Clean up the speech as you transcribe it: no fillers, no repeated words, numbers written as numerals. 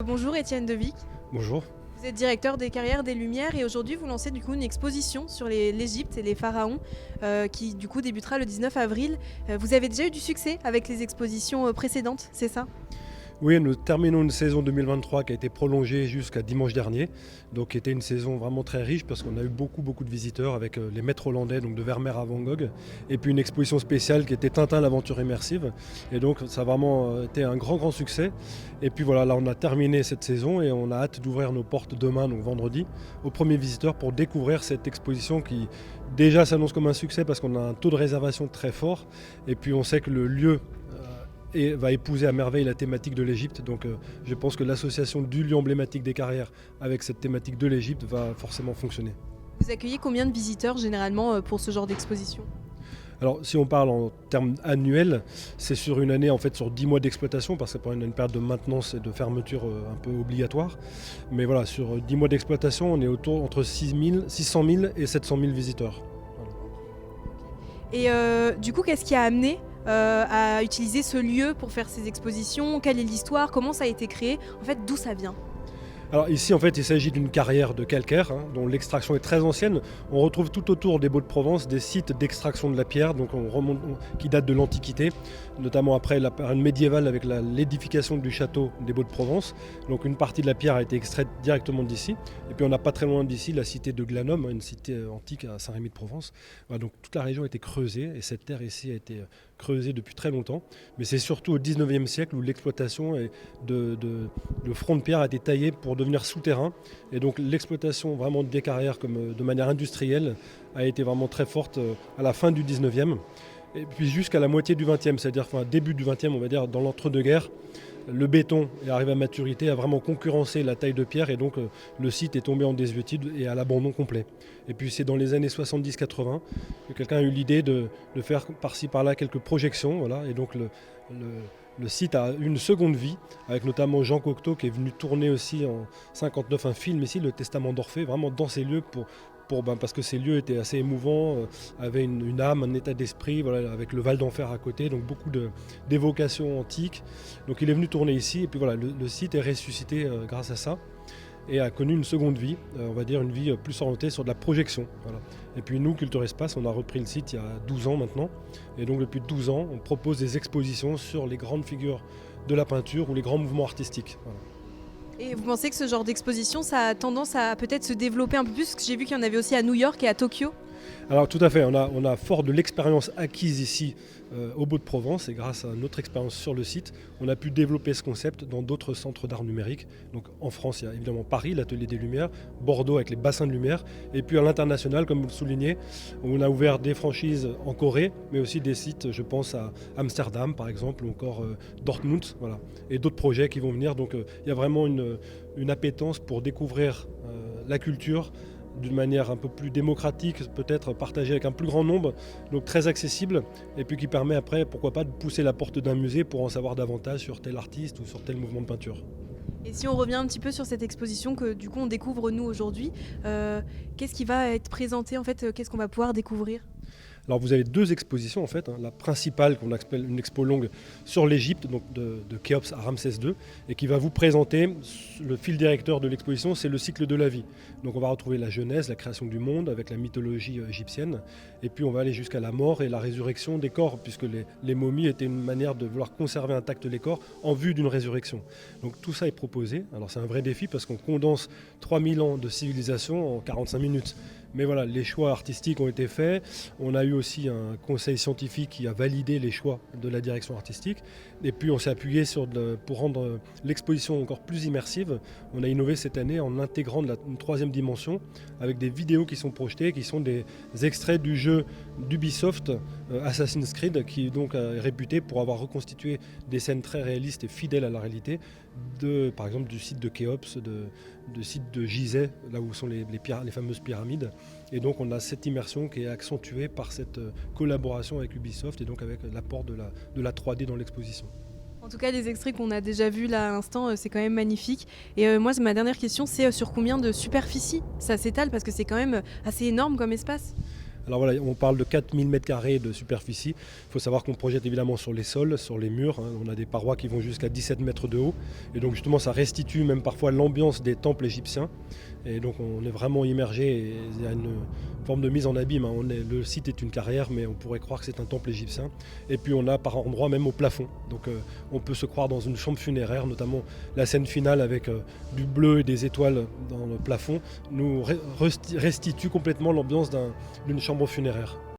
Bonjour Étienne Devic, Bonjour. vous êtes directeur des Carrières des Lumières et aujourd'hui vous lancez du coup une exposition sur l'Égypte et les pharaons qui du coup débutera le 19 avril. Vous avez déjà eu du succès avec les expositions précédentes, c'est ça? Oui, nous terminons une saison 2023 qui a été prolongée jusqu'à dimanche dernier, donc qui était une saison vraiment très riche parce qu'on a eu beaucoup de visiteurs avec les maîtres hollandais, donc de Vermeer à Van Gogh, et puis une exposition spéciale qui était Tintin l'aventure immersive, et donc ça a vraiment été un grand succès. Et puis voilà, là on a terminé cette saison et on a hâte d'ouvrir nos portes demain, donc vendredi, aux premiers visiteurs pour découvrir cette exposition qui déjà s'annonce comme un succès parce qu'on a un taux de réservation très fort, et puis on sait que le lieu et va épouser à merveille la thématique de l'Égypte. Donc je pense que l'association du lieu emblématique des carrières avec cette thématique de l'Égypte va forcément fonctionner. Vous accueillez combien de visiteurs généralement pour ce genre d'exposition? Alors si on parle en termes annuels, c'est sur une année, en fait sur 10 mois d'exploitation, parce que c'est une période de maintenance et de fermeture un peu obligatoire. Mais voilà, sur 10 mois d'exploitation, on est autour entre 600 000 et 700 000 visiteurs. Voilà. Et du coup, qu'est-ce qui a amené à utiliser ce lieu pour faire ces expositions? Quelle est l'histoire? Comment ça a été créé? En fait, d'où ça vient? Alors ici, en fait, il s'agit d'une carrière de calcaire dont l'extraction est très ancienne. On retrouve tout autour des Baux-de-Provence des sites d'extraction de la pierre donc qui datent de l'Antiquité, notamment après la période médiévale avec l'édification du château des Baux-de-Provence. Donc une partie de la pierre a été extraite directement d'ici. Et puis on n'a pas très loin d'ici la cité de Glanum, une cité antique à Saint-Rémy-de-Provence. Voilà, donc toute la région a été creusée et cette terre ici a été creusée depuis très longtemps. Mais c'est surtout au 19e siècle où l'exploitation le front de pierre a été taillé pour devenir souterrain. Et donc l'exploitation vraiment des carrières comme de manière industrielle a été vraiment très forte à la fin du 19e. Et puis jusqu'à la moitié du 20e, c'est-à-dire début du 20e, on va dire dans l'entre-deux-guerres, le béton est arrivé à maturité, a vraiment concurrencé la taille de pierre et donc le site est tombé en désuétude et à l'abandon complet. Et puis c'est dans les années 70-80 que quelqu'un a eu l'idée de faire par-ci par-là quelques projections. Voilà, et donc le site a eu une seconde vie, avec notamment Jean Cocteau qui est venu tourner aussi en 59 un film ici, Le Testament d'Orphée, vraiment dans ces lieux parce que ces lieux étaient assez émouvants, avaient une âme, un état d'esprit, voilà, avec le Val d'Enfer à côté, donc beaucoup d'évocations antiques. Donc il est venu tourner ici, et puis voilà, le site est ressuscité grâce à ça, et a connu une seconde vie, on va dire une vie plus orientée sur de la projection. Voilà. Et puis nous, Culture Espace, on a repris le site il y a 12 ans maintenant, et donc depuis 12 ans, on propose des expositions sur les grandes figures de la peinture ou les grands mouvements artistiques. Voilà. Et vous pensez que ce genre d'exposition, ça a tendance à peut-être se développer un peu plus? Parce que j'ai vu qu'il y en avait aussi à New York et à Tokyo. Alors tout à fait, on a fort de l'expérience acquise ici au Baux-de-Provence et grâce à notre expérience sur le site, on a pu développer ce concept dans d'autres centres d'art numérique. Donc en France, il y a évidemment Paris, l'Atelier des Lumières, Bordeaux avec les bassins de lumière, et puis à l'international, comme vous le soulignez, on a ouvert des franchises en Corée, mais aussi des sites, je pense à Amsterdam par exemple, ou encore Dortmund, voilà, et d'autres projets qui vont venir. Donc il y a vraiment une appétence pour découvrir la culture d'une manière un peu plus démocratique, peut-être partagée avec un plus grand nombre, donc très accessible, et puis qui permet après, pourquoi pas, de pousser la porte d'un musée pour en savoir davantage sur tel artiste ou sur tel mouvement de peinture. Et si on revient un petit peu sur cette exposition que du coup on découvre nous aujourd'hui, qu'est-ce qui va être présenté en fait? Qu'est-ce qu'on va pouvoir découvrir? Alors vous avez deux expositions en fait, la principale qu'on appelle une expo longue sur l'Égypte, donc de Khéops à Ramsès II, et qui va vous présenter le fil directeur de l'exposition, c'est le cycle de la vie. Donc on va retrouver la Genèse, la création du monde avec la mythologie égyptienne, et puis on va aller jusqu'à la mort et la résurrection des corps, puisque les momies étaient une manière de vouloir conserver intacts les corps en vue d'une résurrection. Donc tout ça est proposé. Alors c'est un vrai défi parce qu'on condense 3000 ans de civilisation en 45 minutes. Mais voilà, les choix artistiques ont été faits. On a eu aussi un conseil scientifique qui a validé les choix de la direction artistique. Et puis on s'est appuyé pour rendre l'exposition encore plus immersive. On a innové cette année en intégrant une troisième dimension avec des vidéos qui sont projetées, qui sont des extraits du jeu d'Ubisoft Assassin's Creed, qui donc est réputé pour avoir reconstitué des scènes très réalistes et fidèles à la réalité, par exemple du site de Khéops, de site de Gizeh, là où sont les fameuses pyramides. Et donc on a cette immersion qui est accentuée par cette collaboration avec Ubisoft et donc avec l'apport de la 3D dans l'exposition. En tout cas, les extraits qu'on a déjà vus là à l'instant, c'est quand même magnifique. Et moi, ma dernière question, c'est sur combien de superficie ça s'étale? Parce que c'est quand même assez énorme comme espace. Alors voilà, on parle de 4000 m² de superficie. Il faut savoir qu'on projette évidemment sur les sols, sur les murs. On a des parois qui vont jusqu'à 17 mètres de haut. Et donc justement, ça restitue même parfois l'ambiance des temples égyptiens. Et donc on est vraiment immergé. Et il y a une forme de mise en abîme. Le site est une carrière, mais on pourrait croire que c'est un temple égyptien. Et puis on a par endroits même au plafond. Donc on peut se croire dans une chambre funéraire, notamment la scène finale avec du bleu et des étoiles dans le plafond nous restitue complètement l'ambiance d'une chambre funéraire.